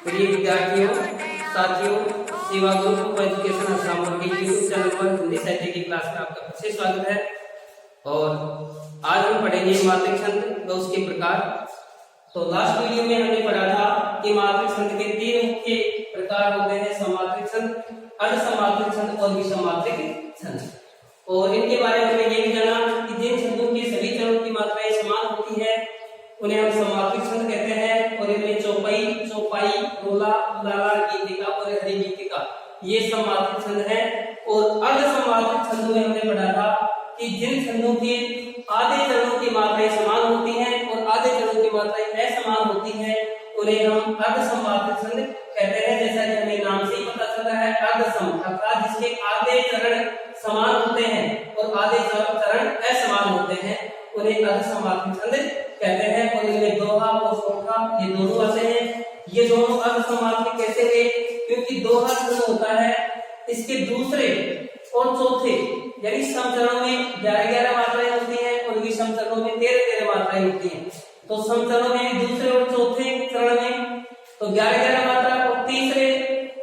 प्रिय विद्यार्थियों, साथियों, सेवा ग्रुप एजुकेशन असम के यूट्यूब चैनल पर हिंदी साहित्य की क्लास में आपका फिर से स्वागत है। और आज हम पढ़ेंगे मात्रिक छंद व उसके प्रकार। तो लास्ट वीडियो में हमने पढ़ा था कि मात्रिक छंद के तीन मुख्य प्रकार होते हैं: समात्रिक छंद, अर्धसमात्रिक छंद और विषमात्रिक छंद। और इनके बारे में हमने ये भी जाना कि जिन छंदों के सभी चरणों की मात्राएं समान होती है उन्हें हम समात्रिक छंद कहते हैं। और इनमें चौपाई, चौपाई, रोला, उलाला, गीतिका और हरि गीतिका ये समात्रिक छंद है। और अर्धसमात्रिक छंदों में हमने पढ़ा था कि जिन छंदों के आधे चरणों की मात्राएं समान होती हैं और आधे चरणों की मात्राएं असमान होती हैं उन्हें हम अर्धसमात्रिक छंद कहते हैं। जैसा कि हमें नाम से ही पता चल रहा है, अर्धसम अर्थात जिसके आधे चरण समान होते हैं और आधे चरण असमान होते हैं उन्हें अर्धसमात्रिक छंद कहते हैं। और इनमें दोहा और सोठा ये दोनों आते हैं। ये दोनों अर्धसमात्रिक कैसे हुए? क्योंकि दोहा छंद होता है, इसके दूसरे और चौथे यानी सम चरणों में 11-11 मात्राएं होती हैं और विषम चरणों में 13-13 मात्राएं होती हैं। तो सम चरणों में दूसरे और चौथे चरण में तो 11-11 मात्रा और तीसरे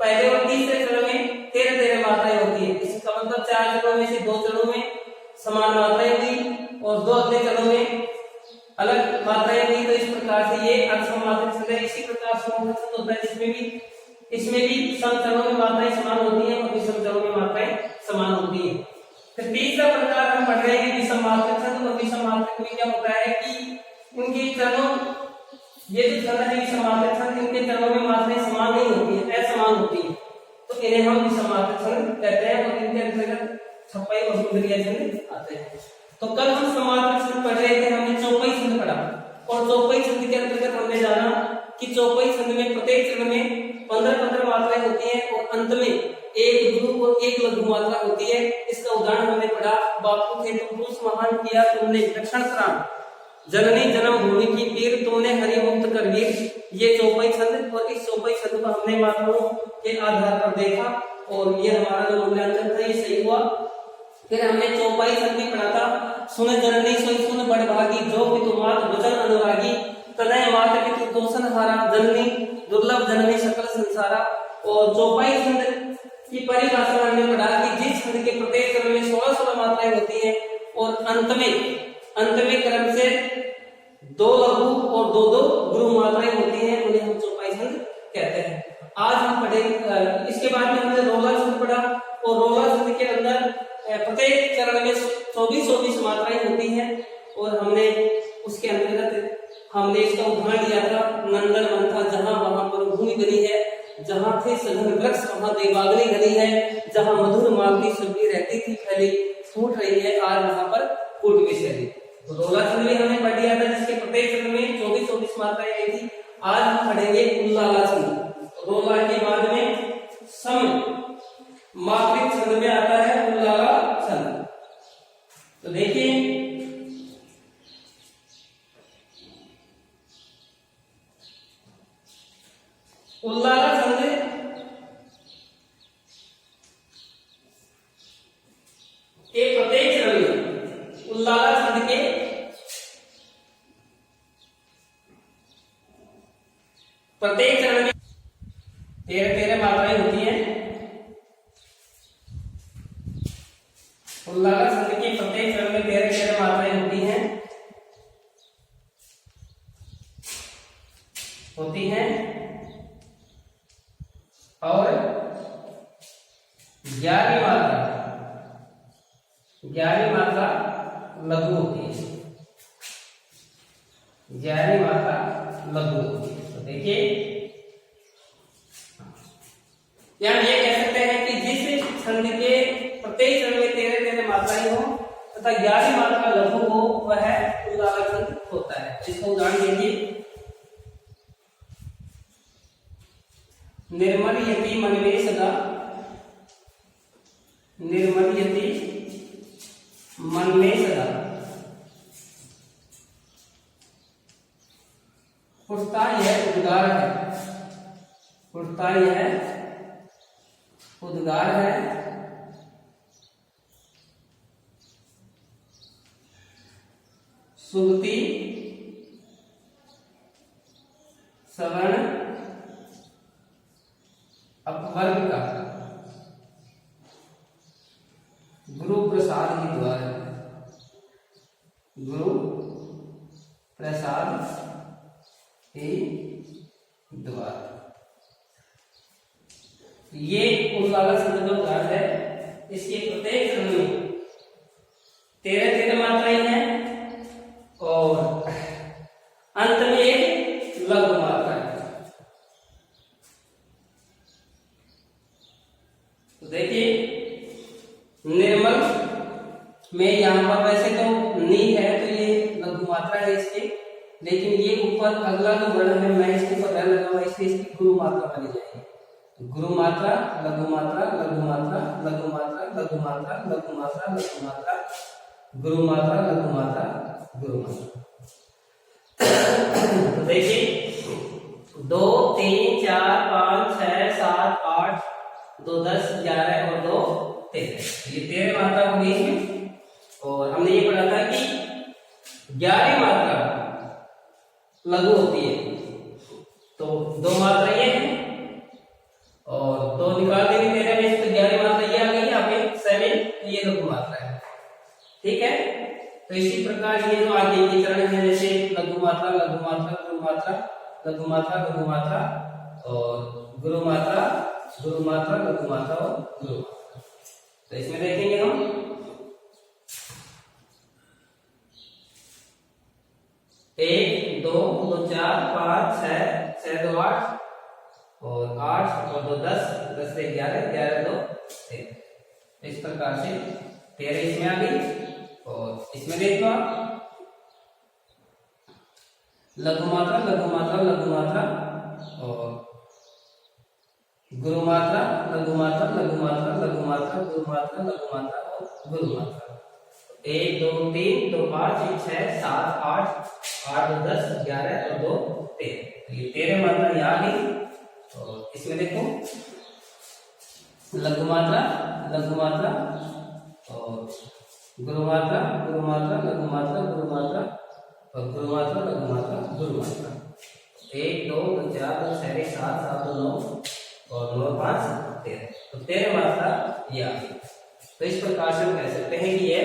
पहले और तीसरे चरण में 13-13 मात्राएं होती है। इसका मतलब 4 चरणों में से 2 चरणों में समान मात्राएं हुई और 2 अगले चरणों में अलग मात्राएं हुई। तो इस प्रकार से ये अर्धसमात्रिक छंद है। इसी प्रकार सोठा छंद होता है, इसमें भी सम चरणों में मात्राएं समान होती हैं और विषम चरणों में मात्राएं समान होती हैं। फिर तीसरा प्रकार हम पढ़ रहे हैं विषमात्रिक छंद। और विषमात्रिक में क्या होता है कि उनके चरणों ये जो छंद है विषमात्रिक छंद, इनके चरणों में मात्राएं समान नहीं होती है, असमान होती है। तो इन्हें हम विषमात्रिक छंद कहते हैं और इनके अंतर्गत छपाई और सुंदरिया छंद आते हैं। तो कल हम समात्रिक छंद पढ़ रहे थे, हमने चौपाई छंद पढ़ा और चौपाई छंद के अंतर्गत हमने जाना कि चौपाई छंद में प्रत्येक चरण में 15-15 मात्राएं होती हैं और अंत में एक गुरु और एक लघु मात्रा होती है। इसका उदाहरण हमने पढ़ा, बापू थे तुम पुरुष महान किया तुमने विलक्षण प्राण, जननी जन्म भूमि की पीर तुमने हरि मुक्त कर वीर। ये चौपाई छंद। और इस चौपाई छंद को हमने मात्राओं के आधार पर देखा और ये हमारा जो मूल्यांकन था ये सही हुआ। फिर हमने चौपाई छंद भी पढ़ा था, सुन जननी सोई सुन बड़भागी, जो पितु मात वचन अनुरागी, तनय मात पितु दोषन हारा, जननी दुर्लभ जननी सकल संसारा। और चौपाई छंद की परिभाषा हमने पढ़ा कि जिस छंद के प्रत्येक चरण में 16-16 मात्राएं होती हैं और अंत में क्रम से 2 लघु और 2-2 गुरु मात्राएं होती हैं उन्हें हम चौपाई छंद कहते हैं। आज हम पढ़ेंगे, इसके बाद में हमने रोला छंद पढ़ा और रोला छंद के अंदर प्रत्येक चरण में 24-24 मात्राएं होती हैं। और हमने उसके अंतर्गत हमने इसका उदाहरण लिया था, नंदन वन था जहां वहां पर भूमि बनी है, जहां थे सघन वृक्ष वहां देवाग्नि घनी है, जहां मधुर मालती सब्जी रहती थी फैली, फूट रही है आज वहां पर फूट भी चली। तो रोला छंद भी हमने पढ़ लिया था जिसके प्रत्येक चरण में 24-24 मात्राएं आई थी। आज हम पढ़ेंगे उल्लाला छंद। रोला के बाद में सम मात्रिक छंद में आता है उल्लाला छंद। तो देखिए उल्लाला छंद के प्रत्येक चरण में उल्लाला छंद के प्रत्येक चरण में 13-13 मात्राएं होती हैं। उल्लाला छंद के प्रत्येक चरण में 13-13 मात्राएं होती हैं और 11वीं मात्रा लघु होती है। 11वीं मात्रा लघु होती है। तो देखिए यहाँ ये कह सकते हैं कि जिस छंद के प्रत्येक चरण में 13-13 मात्राएं हो तथा 11वीं मात्रा लघु हो वह उल्लाला छंद होता है। इसका उदाहरण देखिए, निर्मल यति मन में सदा, निर्मल यति मन में सदा, उठता यह उद्गार है, उठता यह उद्गार है, सुगति सवर्ण वर्ग का गुरु प्रसाद के द्वारा, गुरु प्रसाद के द्वारा। ये उल्लाला शब्द का उदाहरण है। इसके प्रत्येक चरण में 13 मात्राएं हैं और अंत में एक लघु मात्रा है। तो देखिए निर्मल में यहाँ पर वैसे तो नी है तो ये लघु मात्रा है इसके, लेकिन ये ऊपर अगला जो वर्ण है मैं इसके ऊपर लगा हुआ इसलिए इसकी गुरु मात्रा बनी जाएगी। गुरु मात्रा लघु मात्रा लघु मात्रा लघु मात्रा लघु मात्रा लघु मात्रा लघु मात्रा गुरु मात्रा लघु मात्रा गुरु मात्रा। तो देखिए 2 3 4 5 6 7 8 2 10 11 और 2 13, ये 13 मात्रा हो गई है। और हमने ये पढ़ा था कि 11 मात्रा लघु होती है, तो 2 मात्रा ये है और 2 निकाल देंगे 13 में, तो 11 मात्रा ये आ गई यहाँ पे 7, ये लघु मात्रा है। ठीक है, तो इसी प्रकार ये जो आगे के चरण है जैसे लघु मात्रा लघु मात्रा गुरु मात्रा लघु मात्रा लघु मात्रा और गुरु मात्रा गुरु मात्रा लघु मात्रा और गुरु मात्रा। तो इसमें देखेंगे हम 1 2 2 4 5 6 6 2 8 और 8 और 2 10 10 से 11 11 2 13। इस प्रकार से 13 इसमें आ गई। और इसमें देखो लघु मात्रा लघु मात्रा लघु मात्रा और गुरु मात्रा लघु मात्रा लघु मात्रा लघु मात्रा गुरु मात्रा लघु मात्रा और गुरु मात्रा। 1 2 3 2 5 6 7 8 8 2 10 11 और 2 13, ये 13 मात्रा यहाँ आ गई। और इसमें देखो लघु मात्रा लघु मात्रा और गुरु मात्रा गुरु मात्रा लघु मात्रा गुरु मात्रा और गुरु मात्रा लघु मात्रा गुरु मात्रा। 1 2 2 4 2 6 7 7 2 9 और 9 5 13, तो 13 मात्रा ये आ गई। तो इस प्रकार से हम कह सकते हैं कि यह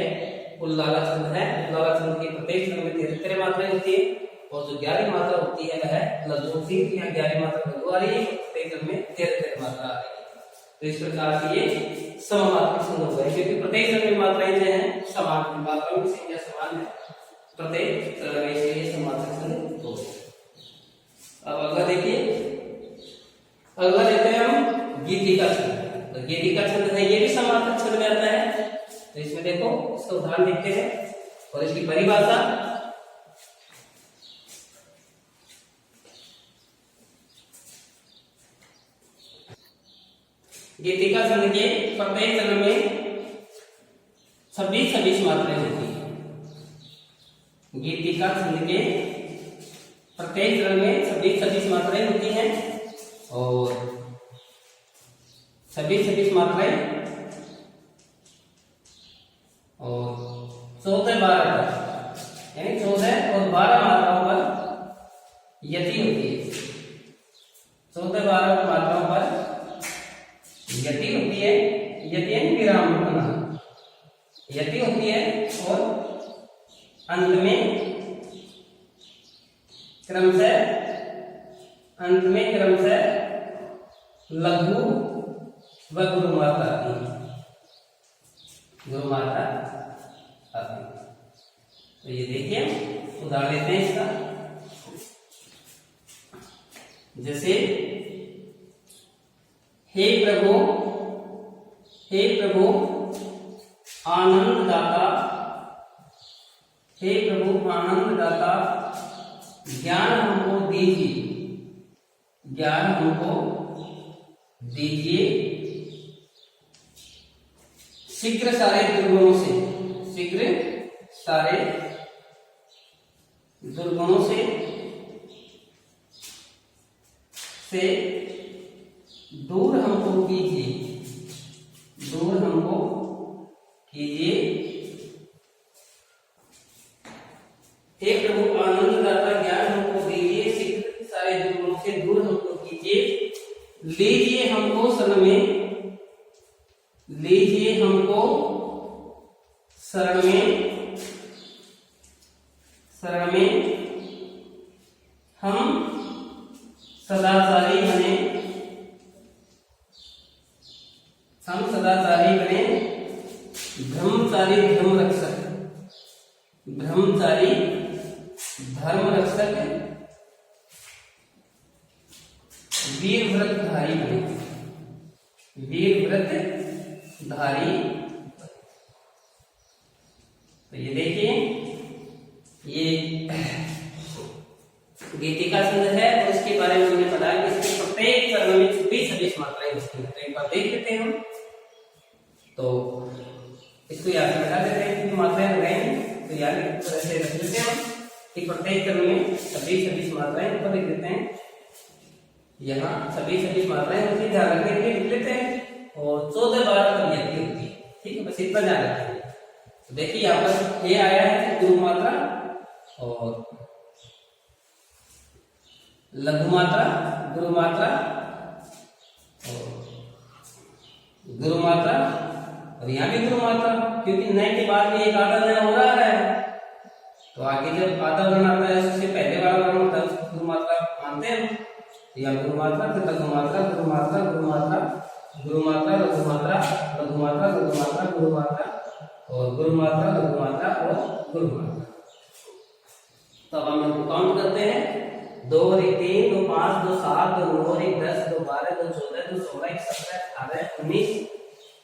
उल्लाला छंद है। उल्लाला छंद की प्रत्येक छंद में 13 मात्राएं होती है और जो 11 मात्रा होती है वह लघु होती है। यहाँ 11 मात्रा लघु आ रही है, प्रत्येक छंद में 13 मात्रा आ रही है। तो इस प्रकार से ये सममात्रिक छंद होगा, क्योंकि प्रत्येक छंद में मात्राएं जो है समान मात्राओं की संख्या समान है, प्रत्येक छंद में इसलिए सममात्रिक छंद होगा। अब अगला देखिए, अगला देखते हैं हम गीतिका छंद। तो गीतिका छंद है, ये भी सममात्रिक छंद में आता है। तो इसमें देखो इसका उदाहरण देखते हैं और इसकी परिभाषा। गीतिका छंद के प्रत्येक चरण में 26 मात्राएं होती है। गीतिका छंद के प्रत्येक चरण में 26 मात्राएं होती हैं और 26 मात्राएं और 14 12 यानी 14 और 12 मात्राओं पर यति होती है। 14 12 मात्राओं पर यति होती है। यति यानी विराम रुकना, यति होती है और अंत में क्रमशः लघु व गुरु मात्रा आती है, गुरु मात्रा आती है। तो ये देखिए उदाहरण लेते हैं इसका। जैसे हे प्रभु आनंद दाता, हे प्रभु आनंद दाता ज्ञान हमको दीजिए, ज्ञान हमको दीजिए शीघ्र सारे दुर्गुणों से, शीघ्र सारे दुर्गुणों से दूर हमको कीजिए, दूर हमको कीजिए। हे प्रभु आनंद दाता ज्ञान हमको दीजिए, शीघ्र सारे दुर्गुणों से दूर हमको कीजिए। लीजिए हमको शरण में लीजिए हमको, शरण में हम सदाचारी बने, ब्रह्मचारी धर्म रक्षक, वीर व्रतधारी बने, तो ये देखिए, ये गीतिका छंद है और इसके बारे में हमने पढ़ा कि इसके प्रत्येक चरण में 26 मात्राएं होती हैं। तो एक बार देख लेते हैं हम, तो इसको याद बैठा देते हैं कि मात्राएं लगाएंगे, तो याद तरह से रख लेते हैं कि प्रत्येक चरण में 26 मात्राएं ऊपर लिख देते हैं। यहाँ 26 मात्राएं होती है, ध्यान रखने के लिए लिख लेते हैं, और 14-12 अभिव्यक्ति होती है। ठीक है, बस इतना ध्यान रखेंगे। तो देखिए यहाँ पर ये आया है गुरु मात्रा और लघु मात्रा, गुरु मात्रा और यहाँ भी गुरु मात्रा, क्योंकि नए के बाद में एक आधा नया हो रहा है, तो आगे जब आधा वर्ण आता है उससे पहले वाला वर्ण होता है उसको गुरु मात्रा मानते हैं। या गुरु मात्रा, फिर लघु मात्रा, गुरु मात्रा, गुरु मात्रा, गुरु मात्रा, लघु मात्रा, लघु मात्रा, गुरु मात्रा, गुरु मात्रा और गुरु मात्रा, लघु मात्रा और गुरु मात्रा। तो अब हम काउंट करते हैं, 2 और 1 3, 2 5, 2 7, 2 9 और 1 10, 2 12, 2 14, 2 16, 1 17, 18,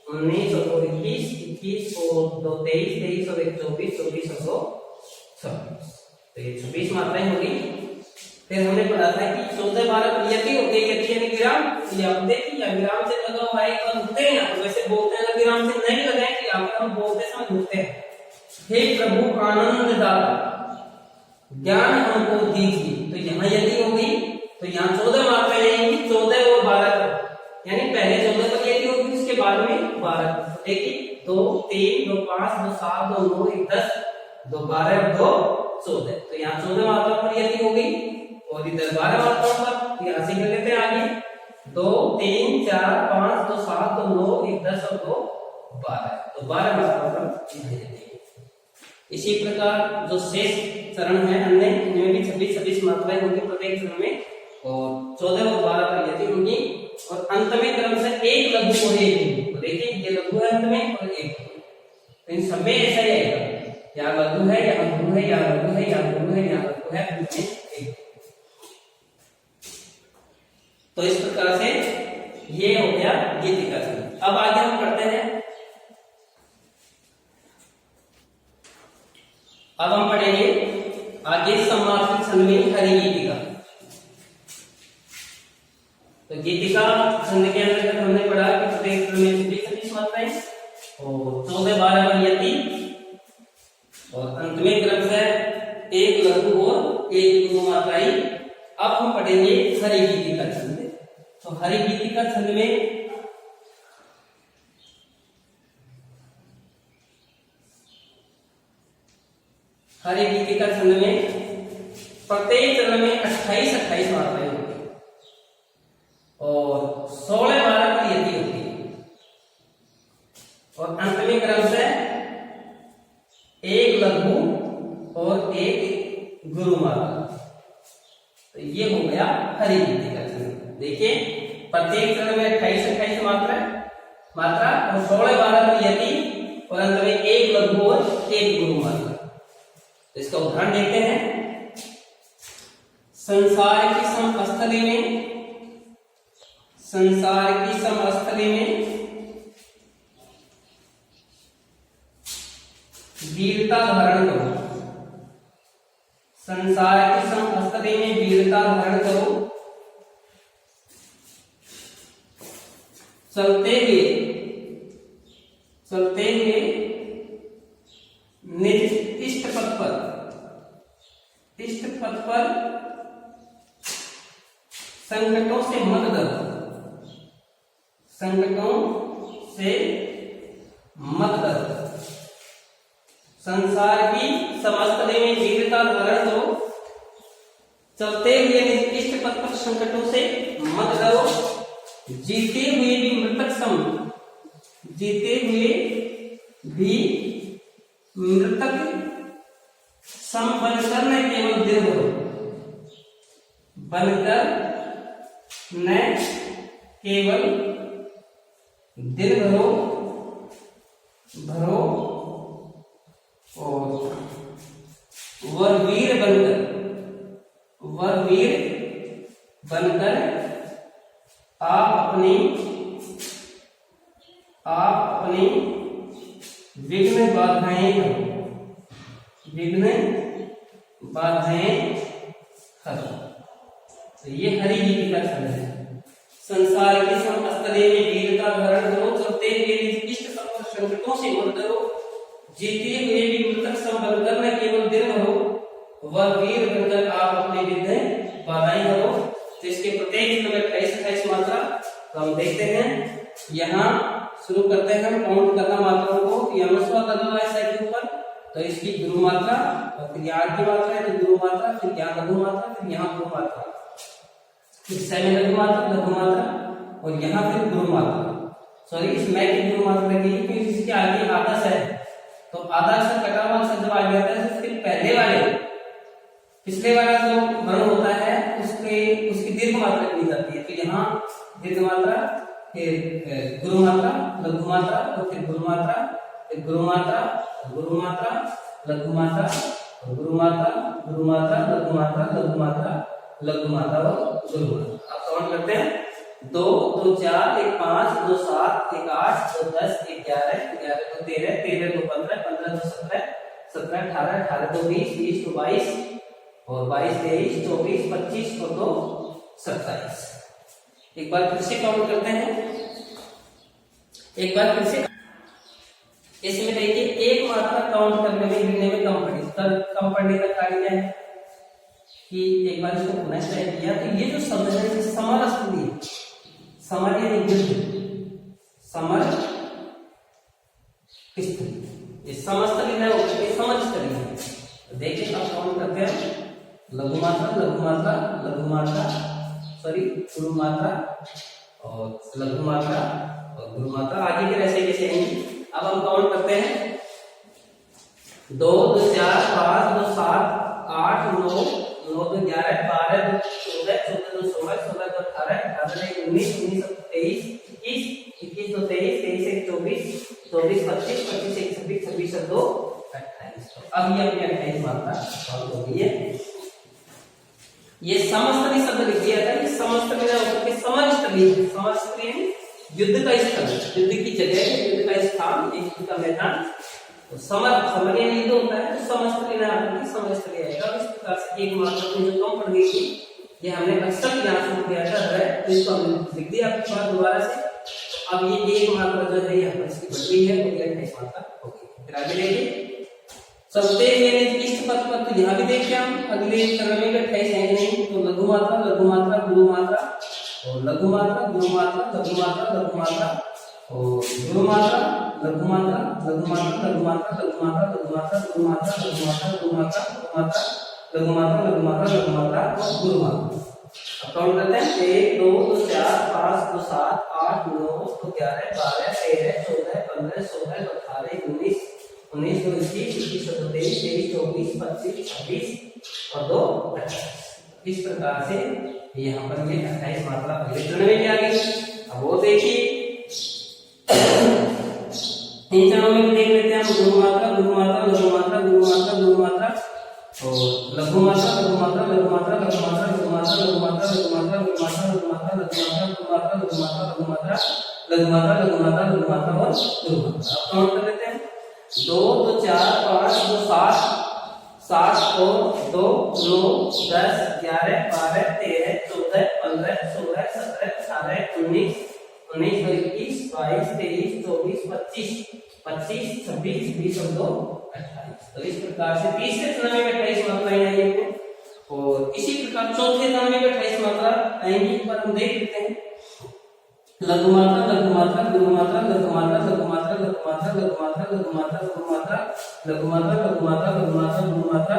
19 और 2 21, 21 और 2 23, 23 और 1 24, 24 और 2 26। तो ये 26 मात्राएं होगी। फिर हमने पढ़ा था कि 14-12 यति होती है, यति यानी विराम। ये आप देखिए, विराम से लगा हुआ है, एक रुकते हैं, तो वैसे बोलते हैं विराम से नहीं लगाएं कि यहाँ पर हम बोलते समय रुकते हैं। हे प्रभु आनंद दाता, ज्ञान हमको दीजिए, तो यहाँ यदि होगी तो यहाँ 14 मात्राएं आएंगी, 14 और 12, यानी पहले 14 पर यदि होगी, उसके बाद में 12। देखिए 2 3 2 5 2 7 2 9 1 10 2 12 और 2 14, तो यहाँ 14 मात्रा पर यदि होगी और इधर 12 मात्राओं पर, यहाँ से कर लेते हैं आगे 2 3 4 5 2 7 2 9 1 10 और 2 12, तो 12 मात्राओं पर। इसी प्रकार जो शेष चरण है अन्य, इनमें भी 26 मात्राएं होंगी प्रत्येक चरण में, और 14 और 12 पर यति होंगी, और अंत में क्रम से एक लघु और एक गुरु। देखिए ये लघु है अंत में और एक गुरु, तो इन सब में ऐसा ही आएगा, यहाँ लघु है, यहाँ गुरु है, यहाँ लघु है, यहाँ गुरु है, यहाँ लघु है, अंत में एक। तो इस प्रकार से ये हो गया गीतिका छंद। अब आगे हम पढ़ते हैं, अब हम पढ़ेंगे आगे समासित छंद में हरि गीतिका। तो गीतिका छंद के अंतर्गत हमने पढ़ा कि प्रत्येक में 26 मात्राएं और 14-12 पर यति, और अंत में क्रम से एक लघु और एक गुरु मात्राएं। अब हम पढ़ेंगे हरि गीतिका छंद। तो हरि गीतिका छंद में हरि गीतिका छंद में प्रत्येक चरण में 28 मात्राएं होती है और 16-12 पर यति होती है, और अंत में क्रम से एक लघु और एक गुरु मात्रा। तो ये हो गया हरि गीतिका छंद। देखिए प्रत्येक चरण में 28 मात्रा और 16-12 पर यति, और अंत में एक लघु और एक गुरु मात्रा। इसका उदाहरण देखते हैं, संसार की समस्थली में वीरता धारण करो, संसार की समस्थली में वीरता धारण करो, चलते हुए निज इष्ट पथ पर संकटों से मत डरो, संसार की समस्त में वीरता धारण करो, चलते हुए निज इष्ट पथ पर संकटों से मत डरो, जीते हुए भी मृतक सम, जीते हुए भी मृतक सम बनकर न केवल दिन भरो, बनकर न केवल दिन भरो भरो और वर वीर बनकर आप अपनी विघ्न बाधाएं हरो। तो ये हरि गीति का छंद है। संसार के समस्तले में वीर का धारण करो, चलते हुए इष्ट संकटों से मुक्त करो, जीते हुए भी मृतक सम बनकर न केवल दिन भरो, वह वीर बनकर आप अपने विघ्न बाधाएं हरो। तो इसके प्रत्येक में 28 मात्रा तो हम देखते हैं। यहाँ शुरू करते हैं हम काउंट करना मात्राओं को। यमस्व करना है साइड के ऊपर, तो इसकी गुरु मात्रा और फिर यहाँ की मात्रा है तो गुरु मात्रा, फिर यहाँ लघु मात्रा, फिर यहाँ गुरु मात्रा, फिर सेमी लघु मात्रा और यहाँ फिर गुरु मात्रा। सॉरी इसमें की गुरु मात्रा लगेगी क्योंकि इसके आगे आदर्श है, तो आदर्श से कटा हुआ अक्षर जब आ जाता है तो फिर पिछले वाला जो वर्ण होता है उसकी दीर्घ मात्रा ली जाती है। तो यहाँ दीर्घ मात्रा, फिर गुरु मात्रा, लघु मात्रा, और फिर गुरु मात्रा, फिर गुरु मात्रा, गुरु मात्रा, लघु मात्रा, गुरु मात्रा, गुरु मात्रा, लघु मात्रा, लघु मात्रा, लघु मात्रा और गुरु मात्रा। अब काउंट करते हैं। 2 2 4 1 5 2 7 1 8 2 10 1 11 11 2 13 13 2 15 15 2 17 17 18 18 2 20 20 2 22 और 22 23 24 25 और 2 27। एक बार फिर से काउंट करते हैं। एक बार फिर से इसमें देखिए एक मात्रा काउंट करने में गिनने में कम पड़ने का कार्य है कि एक बार इसको पुनः ट्राई किया तो ये जो शब्द है समर स्तरीय, समर यानी युद्ध, समर स्तरीय, ये समस्तरीय है और ये समर स्तरीय है। तो देखिए अब काउंट करते हैं। लघु मात्रा, लघु मात्रा, लघु मात्रा, सॉरी गुरु मात्रा और लघु मात्रा और गुरु मात्रा, आगे फिर ऐसे कैसे आएंगे। अब हम काउंट करते हैं। 2 2 4 5 2 7 8 9 9 2 11 12 2 14 14 2 16 16 2 18 18 19 19 23 21 21 2 23 23 1 24 24 25 25 1 26 26 2 28। अब ये अपनी 28 मात्रा काउंट हो गई है। ये समस्तरी शब्द लिख दिया था। ये समस्तरी ना होकर के समस्तरी, समस्तरी युद्ध का स्थल, युद्ध की जगह, युद्ध का स्थान, युद्ध का मैदान। तो समर यानी युद्ध होता है, तो समस्तरी ना होकर के समस्तरी आएगा। इस प्रकार से एक मात्रा में जो कम पड़ गई थी ये हमने अक्सर यहाँ से किया था, तो इसको हमने लिख दिया आपके पास दोबारा से। अब ये एक मात्रा जो है यहाँ पर इसकी बढ़ गई है, वो 28 मात्रा हो गई। फिर आगे देखिए चलते इष्ट पद पर, तो यहाँ भी देखिए हम अगले चरण में 28 है कि नहीं। तो लघु मात्रा, लघु मात्रा, गुरु मात्रा और लघु मात्रा, गुरु मात्रा, लघु मात्रा, लघु मात्रा और गुरु मात्रा, लघु मात्रा, लघु मात्रा, लघु मात्रा, लघु मात्रा, लघु मात्रा, गुरु मात्रा, लघु मात्रा, लघु मात्रा, लघु मात्रा, लघु मात्रा, लघु मात्रा और गुरु मात्रा। अब काउंट करते हैं। 1 2 2 4 5 2 7 8 9 2 11 12 13 14 15 16 18 19 19 2 21 21 2 23 23 24 25 26 और 2 28। इस प्रकार से यहाँ पर ये 28 मात्रा अगले चरण में आ गई। अब वो देखिए इन चरणों में देख लेते हैं हम। गुरु मात्रा, गुरु मात्रा, लघु मात्रा, गुरु मात्रा, गुरु मात्रा और लघु मात्रा, लघु मात्रा, लघु मात्रा, लघु मात्रा, लघु मात्रा, लघु मात्रा, लघु मात्रा, लघु मात्रा, लघु मात्रा, लघु मात्रा, लघु मात्रा, लघु मात्रा, लघु मात्रा, लघु मात्रा, लघु मात्रा, लघु मात्रा और गुरु मात्रा। अब काउंट कर लेते हैं। 2 2 4 5 2 7 7 और 2 9 10 11 12 13 14 15 16 17 18 19 19 21 22 23 24 25 25 26 20 और 2 28। तो इस प्रकार से तीसरे चरण में 28 मात्राएं आएंगी और इसी प्रकार चौथे चरण में 28 मात्रा आएंगी। पर हम देख लेते हैं। लघु मात्रा, लघु मात्रा, गुरु मात्रा, लघु मात्रा, लघु मात्रा, लघु मात्रा, लघु मात्रा, लघु मात्रा, गुरु मात्रा, लघु मात्रा, लघु मात्रा, लघु मात्रा, गुरु मात्रा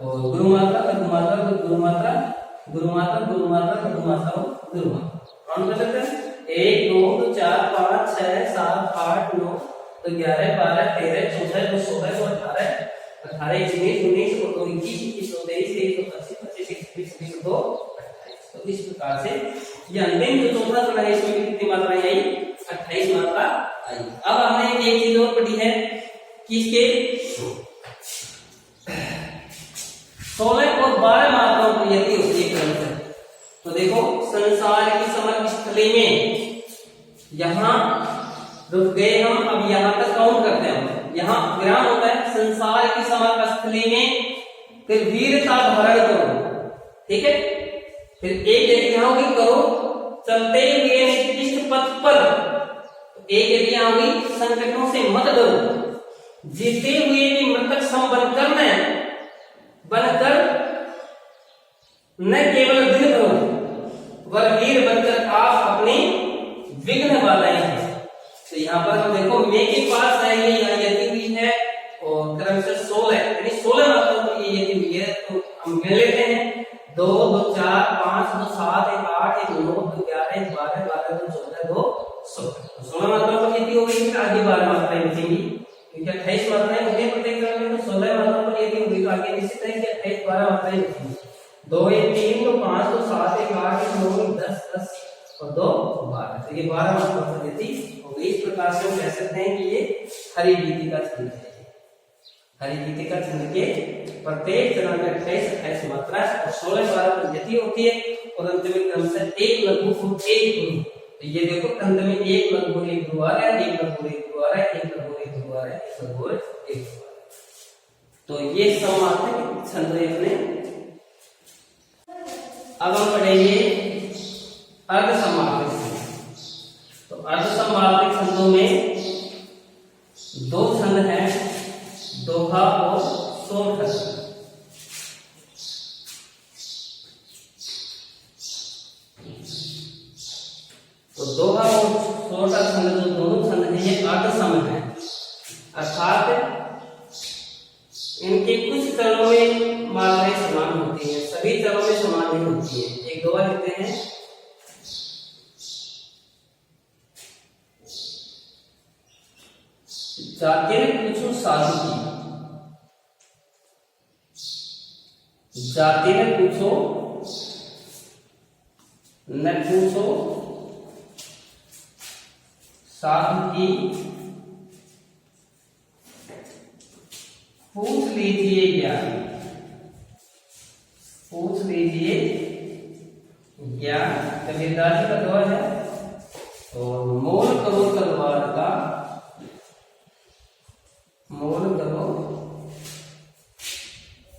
और गुरु मात्रा, लघु मात्रा, गुरु मात्रा, गुरु मात्रा, गुरु मात्रा, लघु मात्रा और गुरु मात्रा। काउंट कर लेते हैं। 1 2 4 5 6 7 8 9 तो 11 12 13 14 16 18 18 19 19 और 2 21 21 2 23 23 25 25 26 27 28 तो इस प्रकार से ये अंतिम जो चौथा चरण है इसमें कितनी मात्राएं आई 28 मात्रा आई। अब हमने एक चीज और पढ़ी है कि इसके 16 और 12 मात्राओं की यदि होती है क्रम से तो देखो संसार की समग्र स्थली में यहां रुक गए हम, अब यहां तक काउंट करते हैं। यहां विराम होता है संसार की समग्र स्थली में, फिर वीरता धारण करो, ठीक है। फिर एक यदि यहां होगी करो चलते हुए निकृष्ट पथ पर, एक यदि यहां होगी संकटों से मत डरो, जीते हुए भी मृतक सम बनकर न केवल दिन भरो वर वीर बनकर आप अपने विघ्न वाले हैं। तो यहाँ पर हम देखो मे के पास है, ये यहाँ यदि हुई है और क्रम से 16 यानी 16 मात्राओं पर ये यदि हुई है तो हम गिन लेते हैं 2 2 4 5 2 7 1 8 1 9 2 11 1 12 12 2 14 2 16 16 मात्राओं पर यदि हो गई फिर आगे 12 मात्राएं बचेंगी क्योंकि 28 मात्राएं होती है प्रत्येक क्रम में, तो 16 मात्राओं पर यदि होगी तो आगे निश्चित है कि 28 12 मात्राएं बचेंगी। 2 1 3 2 5 2 7 1 8 1 9 10 10 और 2 12 तो ये 12 मात्राओं पर यदि हो गई। इस प्रकार से हम कह सकते हैं कि ये हरिगीतिका छंद है। हरिगीतिका छंद के प्रत्येक चरण में 28 28 मात्रा और 16 12 पर यदि होती है और अंत में क्रम से एक लघु और एक गुरु। तो ये देखो अंत में एक लघु एक गुरु आ रहा है, एक लघु एक गुरु आ रहा है, एक लघु एक गुरु आ रहा है, एक लघु एक गुरु। तो ये समार्थिक छंद है अपने। अब हम पढ़ेंगे अर्ध समार्थिक छंद। तो अर्ध समार्थिक छंदों में 2 छंद हैं, दोहा और सोरठा छंद। तो दोहा और सोरठा छंद जो दोनों छंद हैं ये अर्ध सम है, अर्थात इनके कुछ चरणों में मात्राएं समान होती हैं, सभी चरणों में समान नहीं होती है। एक दोहा लिखते हैं जाति ने पूछो साधु की, जाति ने पूछो न पूछो साधु की, पूछ लीजिए ज्ञान, पूछ लीजिए ज्ञान। कबीरदास जी का दोहा है और मोल करो तलवार का, मोल करो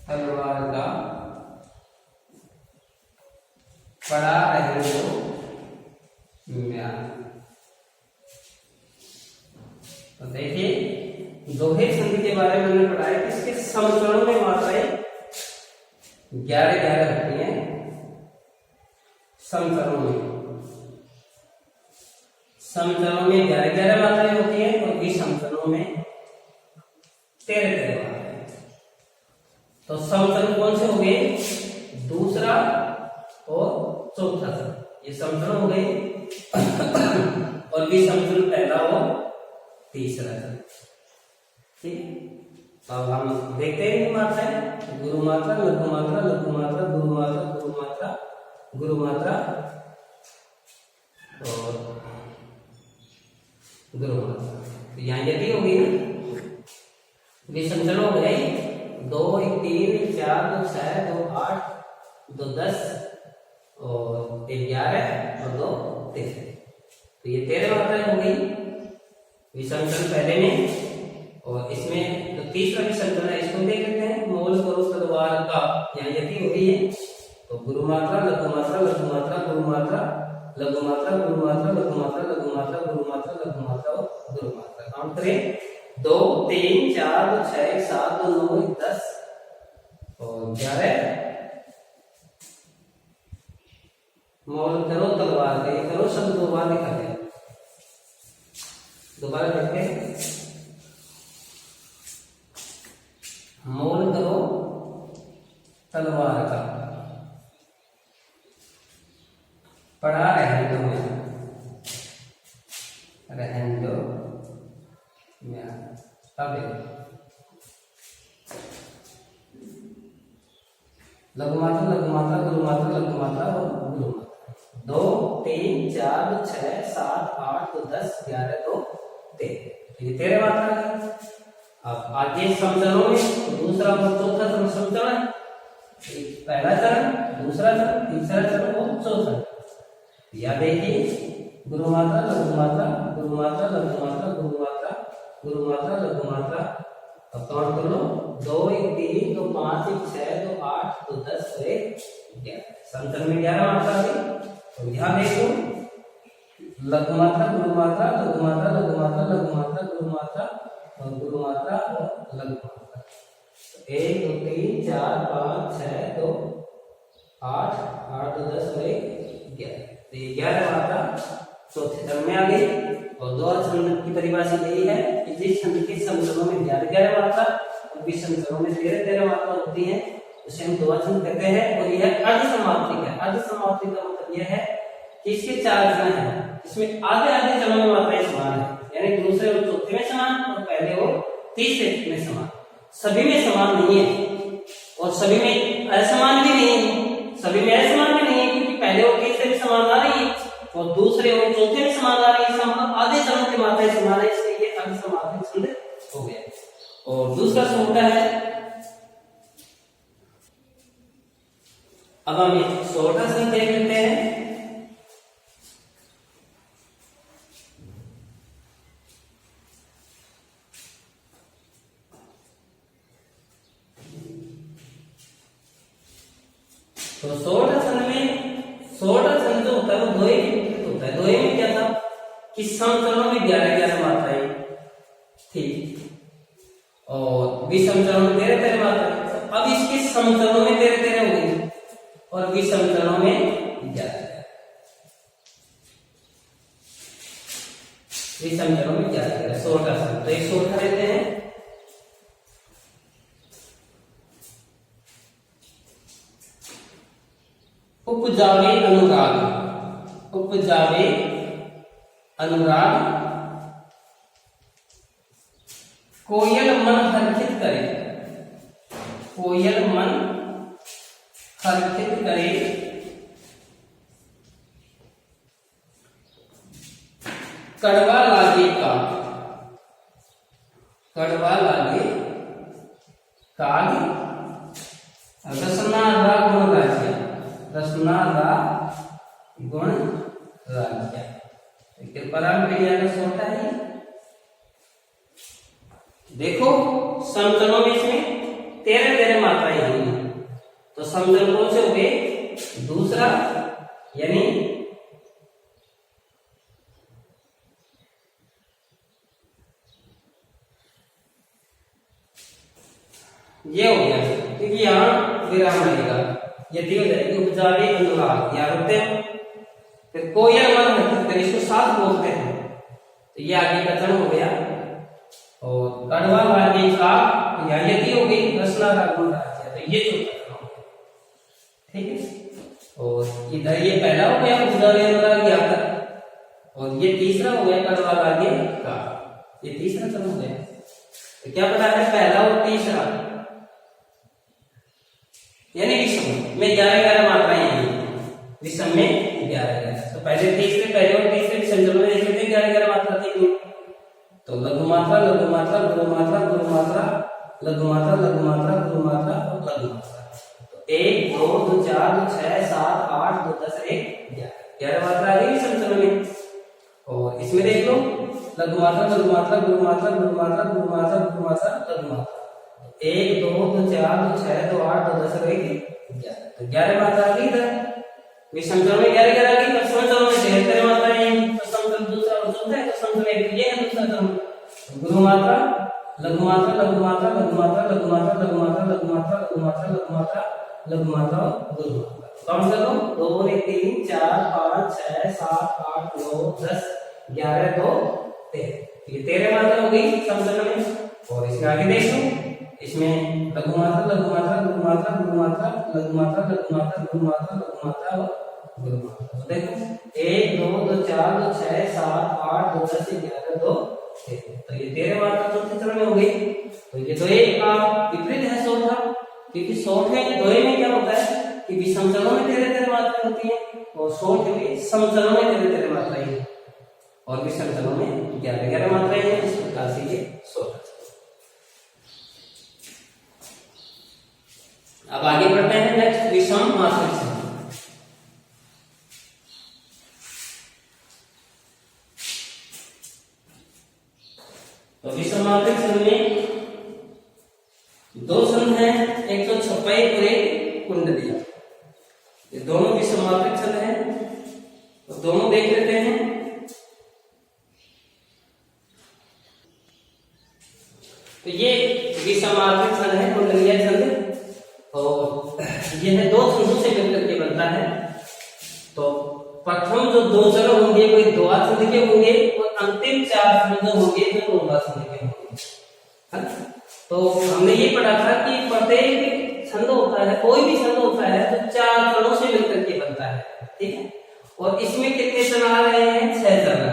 तलवार का, पड़ा रहे हो म्यान। तो देखिए दोहे छंद के बारे में हमने पढ़ा है कि इसके समचरणों में मात्राएं 11 11 होती हैं। समचरणों में 11 11 मात्राएं होती हैं और विषमचरणों में 13 13 मात्राएं। तो समचरण कौन से हो गए? दूसरा और चौथा चरण, ये समचरण हो गए और विषमचरण पहला और तीसरा चरण। ठीक, अब हम देखते हैं मात्राएं, गुरु मात्रा, लघु मात्रा, लघु मात्रा, गुरु मात्रा, गुरु मात्रा, गुरु मात्रा और गुरु मात्रा। तो यहाँ यदि हो गई ना, विषमचरण हो गए 2 1 3 1 4 2 6 2 8 2 10 और 11 और 2 13। तो ये 13 मात्राएं हो गई विषमचरण पहले में। और इसमें जो तीसरा विषमचरण है इसको देख लेते हैं, मोल करो तलवार का। यहाँ यदि हो गई है तो गुरु मात्रा, लघु मात्रा, लघु मात्रा, गुरु मात्रा, लघु मात्रा, गुरु मात्रा, लघु मात्रा, लघु मात्रा, गुरु मात्रा, लघु मात्रा और गुरु मात्रा। काउंट करें 2 3 4 6 7 2 9 10 और 11। मोल करो तलवार का, ये करो शब्द 2 बार लिखा है, दोबारा पढ़ते हैं। मोल करो तलवार का, पड़ा रहे तुम्हें रहन दो। अब लघु मात्रा लघु मात्रा गुरु मात्रा लघु मात्रा और गुरु मात्रा 2 3 4 6 7 8 10 11 2 13 ये 13 मात्रा है। अब आगे समचरणों में दूसरा और चौथा चरण समचरण है। पहला चरण, दूसरा चरण, तीसरा चरण और चौथा। या देखिए गुरु मात्रा लघु मात्रा गुरु मात्रा लघु मात्रा गुरु मात्रा गुरु मात्रा लघु मात्रा। अब काउंट कर लो 2 1 3 2 5 1 6 2 8 2 10 और 1 11। समचरण में 11 मात्रा थी। तो यहाँ देखो लघु मात्रा गुरु मात्रा लघु मात्रा लघु मात्रा लघु मात्रा गुरु मात्रा और गुरु मात्रा और लघु मात्रा। 1 2 3 4 5 6 2 8 8 2 10 और 1 11। तो 11 मात्रा चौथे चरण में आ गई। और द्वार छंद की परिभाषा यही है कि जिस छंद के समचरणों में 11 मात्रा और विषम चरणों में 13 मात्रा होती है उसे हम द्वार छंद कहते हैं। और यह अर्ध समाप्तिक है। अर्ध समाप्तिक का मतलब यह है कि इसके 4 चरण हैं, इसमें आधे आधे चरणों में मात्राएं समान है, यानी दूसरे और चौथे में समान और पहले और तीसरे में समान। सभी में समान नहीं है और सभी में असमान भी नहीं है। सभी में असमान भी नहीं है क्योंकि पहले और तीसरे में समान आ रही है और दूसरे और चौथे में समान आ रही है। मतलब आधे चरण की मात्राएं समान है, इसलिए ये अर्ध समाप्तिक छंद हो गया। और दूसरा छोटा है। अब हम एक छोटा छंद देख लेते हैं। तो सोलह छंद जो होता है वो दोहे के विपरीत होता है। दोहे में क्या था कि समचरणों में 11 मात्राएं थी और विषम चरणों में 13 मात्राएं। अब इसके समचरणों में 13 हो गई और विषम चरणों में 11। विषम चरणों में 11 16 छंद। तो एक 16 लेते हैं। उपजावे अनुराग, उपजावे अनुराग कोयल मन हर्षित करे, कोयल मन हर्षित करे कड़वा लागे काग, कड़वा लागे काग रसना गुण राज्य, रसना गुण राज्य। होता है। देखो समचरणों में इसमें 13 मात्राएं हैं। तो समचरण कौन से हो गए? दूसरा यानी ये हो गया क्योंकि यहाँ विराम रहेगा, यदि हो जाएगी उपजावे अनुराग या होते हैं। फिर कोयल मन हर्षित करे, इसको साथ बोलते हैं। तो ये आगे का चरण हो गया। और कड़वा लागे काग या यदि हो गई रसना गुण राज्य, तो ये चौथा चरण हो गया। ठीक है। और इधर ये पहला हो गया उपजावे अनुराग यहाँ तक, और ये तीसरा हो गया कड़वा लागे काग, ये तीसरा चरण हो गया। तो क्या पता है पहला और तीसरा यानी विषम में 11 मात्राएं हैं, विषम में 11। तो पहले और तीसरे विषम चरणों में देख लेते हैं 11 मात्रा थी। तो लघु मात्रा लघु मात्रा गुरु मात्रा गुरु मात्रा लघु मात्रा लघु मात्रा गुरु मात्रा और लघु मात्रा। तो 1 2 2 4 2 6 7 8 2 10 1 11 मात्रा आ गई विषम चरण में। और इसमें देख लो लघु मात्रा लघु मात्रा गुरु मात्रा गुरु मात्रा गुरु मात्रा गुरु मात्रा लघु मात्रा। 1 2 2 4 2 6 2 8 2 10 1 11। तो 11 मात्रा आ गई इधर विषम चरण में 11 आ गई। समचरण में 73 मात्राएं हैं। तो समचरण दूसरा और चौथा है। तो समचरण एक ये है दूसरा चरण। गुरु मात्रा लघु मात्रा लघु मात्रा लघु मात्रा लघु मात्रा लघु मात्रा लघु मात्रा लघु मात्रा लघु मात्रा लघु मात्रा गुरु मात्रा। काउंट करो 2 1 3 4 5 6 7 8 9 10 11 2 13। ये 13 मात्रा हो गई समचरण में। और इसमें आगे देखो इसमें लघु मात्रा लघु मात्रा गुरु मात्रा गुरु मात्रा लघु मात्रा लघु मात्रा गुरु मात्रा लघु मात्रा और गुरु मात्रा। तो देखो 1 2 2 4 2 6 7 8 2 10 11 2 13, तो ये 13 मात्रा चौथे चरण में हो गई। तो ये द्वय का विपरीत है चौथा, क्योंकि चौथे द्वय में क्या होता है कि विषम चरणों में 13 मात्राएं होती है, और चौथे में सम चरणों में 13 मात्राएं हैं, और विषम चरणों में 11 मात्राएं हैं। इस प्रकार से ये 16। अब आगे बढ़ते हैं नेक्स्ट विषम मात्रिक छंद। तो विषम मात्रिक छंद में दो छंद हैं, एक तो छपाई और एक कुंडलिया। ये दोनों विषम मात्रिक छंद हैं, तो दोनों देख लेते हैं। तो ये विषम मात्रिक छंद है कुंडलिया छंद, और यह दो छंदों से मिलकर के बनता है। तो प्रथम जो दो चरण होंगे वो द्वा छंद के होंगे, और अंतिम 4 छंद होंगे जो रोगा छंद के होंगे। तो हमने ये पढ़ा था कि प्रत्येक छंद होता है, कोई भी छंद होता है तो 4 चरणों से मिलकर के बनता है, ठीक है। और इसमें कितने चरण आ रहे हैं? 6 चरण।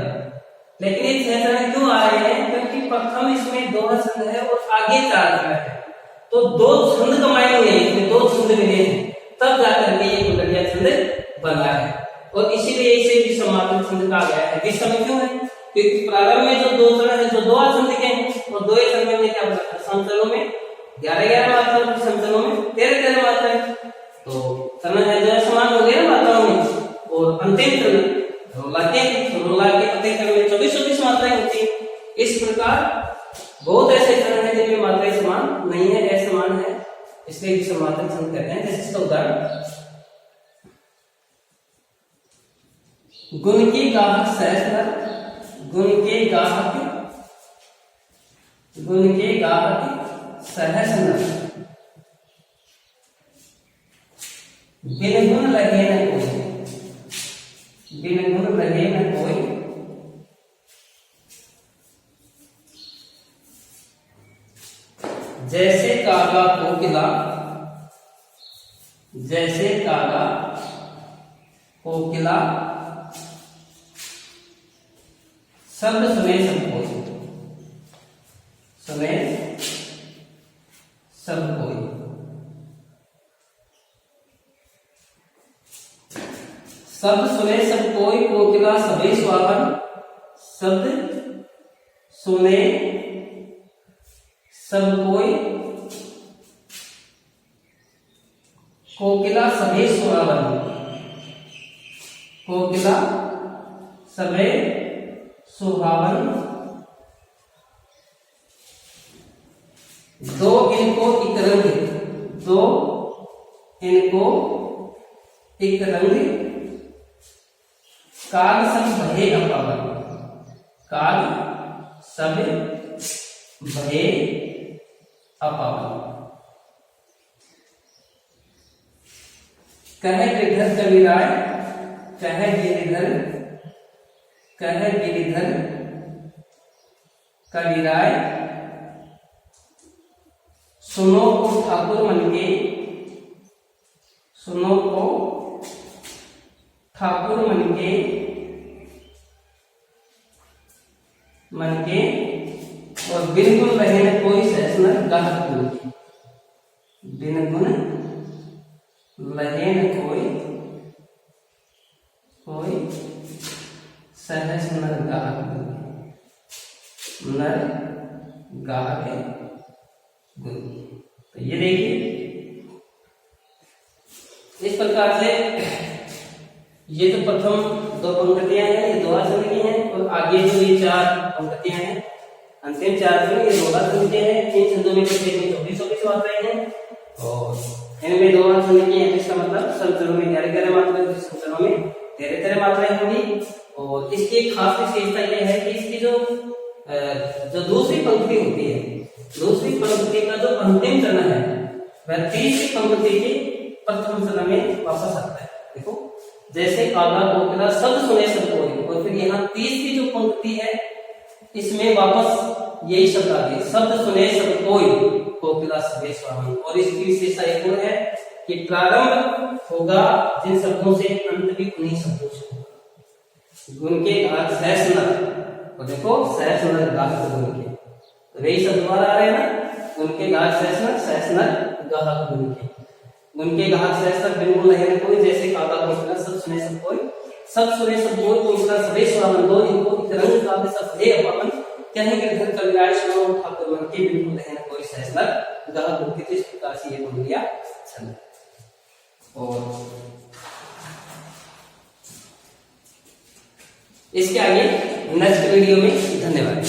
लेकिन ये 6 चरण क्यों आ रहे हैं? क्योंकि प्रथम इसमें दोहा छंद है और आगे 4 चरण है, तो 2 छंद कमाए हुए हैं, इसमें 2 छंद मिले हैं, तब जाकर के ये कुंडलिया छंद बना है। और इसीलिए इसे विषम मात्रिक छंद कहा गया है। विषम क्यों है? क्योंकि प्रारंभ में जो 2 चरण है जो दो छंद के हैं, और 2 छंद में क्या होता है? सम चरणों में 11 मात्रा, विषम चरणों में 13 मात्रा है। तो चरण है जो समान हो गया मात्राओं में, और अंतिम चरण रोला के प्रत्येक चरण में 24 मात्राएं होती है। इस प्रकार बहुत ऐसे चरण हैं जिनमें मात्राएं समान नहीं है, असमान है, इसलिए विषम मात्रिक छंद कहते हैं। जैसे इसका उदाहरण गुण के गाहक सहस्त्र, गुण के गाहक सहस्त्र, बिन गुण लगे न कोई, बिन गुण लगे न कोई, जैसे कागा कोकिला, जैसे कागा कोकिला, शब्द सुने सब कोई, सुने सब कोई। शब्द सुने सब कोई, कोकिला सभी सुहावन, शब्द सुने सब कोई, कोकिला सभी सुहावन, कोकिला सभी सुहावन, दो इनको एक रंग, दो इनको एक रंग, काग सब भये अपावन, काग सब भये अपावन। कह गिरिधर कविराय, कह गिरिधर, कह गिरिधर कविराय, सुनो को ठाकुर मन के, सुनो को ठाकुर मन के, मन के, और बिन गुण रहे न कोई सहस्र गाहक गुण की, बिन गुण लहे न कोई, कोई सहस्र नर गाहक गुण, नर गाहक गुण। तो ये देखिए इस प्रकार से ये जो प्रथम 2 पंक्तियां हैं ये दोहा छंद की हैं, और आगे जो ये 4 पंक्तियां हैं अंतिम 4 जो ये रोगा छंद के हैं। इन छंदों में प्रत्येक में 24 मात्राएं हैं, और इनमें दोहा छंद की हैं, इसका मतलब सब चरणों में 11 मात्राएं, विषम चरणों में 13 मात्राएं होंगी। और इसकी एक खास विशेषता यह है कि इसकी जो दूसरी पंक्ति होती है, दूसरी पंक्ति का जो अंतिम चरण है वह तीसरी पंक्ति के प्रथम चरण में वापस आता है। देखो जैसे कागा कोकिला शब्द सुने सब कोई, और फिर यहाँ तीसरी जो पंक्ति है इसमें वापस यही शब्द आ गए, शब्द सुने सब कोई, कोकिला सभी सुहावन। और इसकी विशेषता एक और है कि प्रारंभ होगा जिन शब्दों से, अंत भी उन्हीं शब्दों से होगा। गुण के घात सहस नर, तो देखो सहस नर गाहक गुण के, तो वही शब्द द्वारा आ रहे हैं ना, गुण के घात सहस नर गाहक गुण के। गुण के घात सहस नर बिल्कुल नहीं कोई, जैसे काका को सब सुने सब कोई, सब सुने सब बोल तो उसका सवे स्वामन दो, इनको रंग का सब दे अपन कहीं के घर चल जाए सुनो ठाकुर मन के, बिल्कुल नहीं कोई सहस नर गाहक गुण के। इस प्रकार से ये बोल दिया छंद। और इसके आगे नेक्स्ट वीडियो में, धन्यवाद।